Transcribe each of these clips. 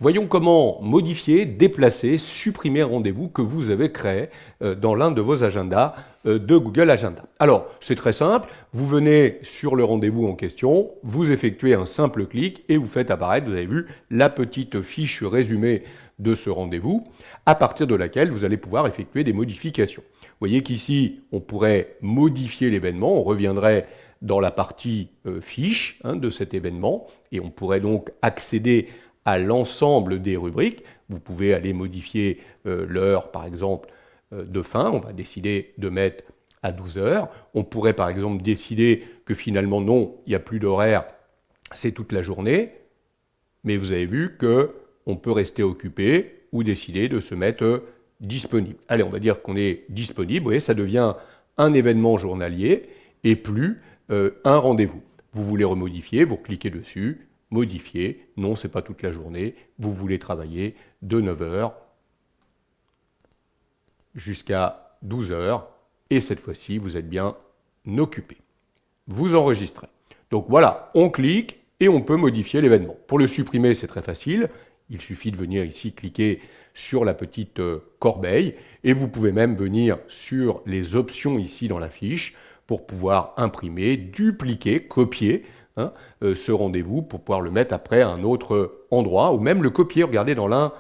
Voyons comment modifier, déplacer, supprimer un rendez-vous que vous avez créé dans l'un de vos agendas de Google Agenda. Alors, c'est très simple, vous venez sur le rendez-vous en question, vous effectuez un simple clic et vous faites apparaître, vous avez vu, la petite fiche résumée de ce rendez-vous, à partir de laquelle vous allez pouvoir effectuer des modifications. Vous voyez qu'ici, on pourrait modifier l'événement, on reviendrait dans la partie fiche de cet événement, et on pourrait donc accéder à l'ensemble des rubriques. Vous pouvez aller modifier l'heure, par exemple, de fin. On va décider de mettre à 12 heures. On pourrait, par exemple, décider que finalement, non, il n'y a plus d'horaire, c'est toute la journée. Mais vous avez vu qu'on peut rester occupé ou décider de se mettre disponible. Allez, on va dire qu'on est disponible, et ça devient un événement journalier et plus un rendez-vous. Vous voulez remodifier, vous cliquez dessus, modifier, non, ce n'est pas toute la journée, vous voulez travailler de 9 heures jusqu'à 12 heures, et cette fois-ci, vous êtes bien occupé. Vous enregistrez. Donc voilà, on clique et on peut modifier l'événement. Pour le supprimer, c'est très facile. Il suffit de venir ici cliquer sur la petite corbeille, et vous pouvez même venir sur les options ici dans la fiche pour pouvoir imprimer, dupliquer, copier ce rendez-vous pour pouvoir le mettre après à un autre endroit, ou même le copier, regardez, dans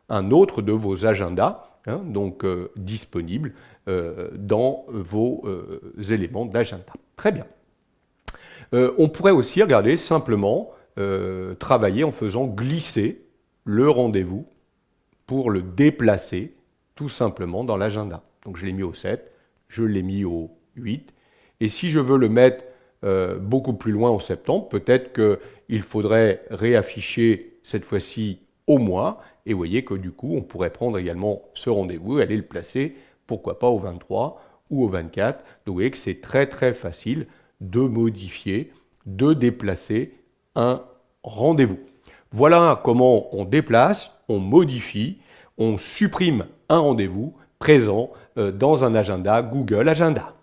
un autre de vos agendas, donc disponible dans vos éléments d'agenda. Très bien. On pourrait aussi, regarder, simplement travailler en faisant glisser le rendez-vous pour le déplacer tout simplement dans l'agenda. Donc je l'ai mis au 7, je l'ai mis au 8, et si je veux le mettre beaucoup plus loin en septembre, peut-être qu'il faudrait réafficher cette fois-ci au mois, et vous voyez que du coup, on pourrait prendre également ce rendez-vous et aller le placer, pourquoi pas au 23 ou au 24. Donc vous voyez que c'est très très facile de modifier, de déplacer un rendez-vous. Voilà comment on déplace, on modifie, on supprime un rendez-vous présent dans un agenda Google Agenda.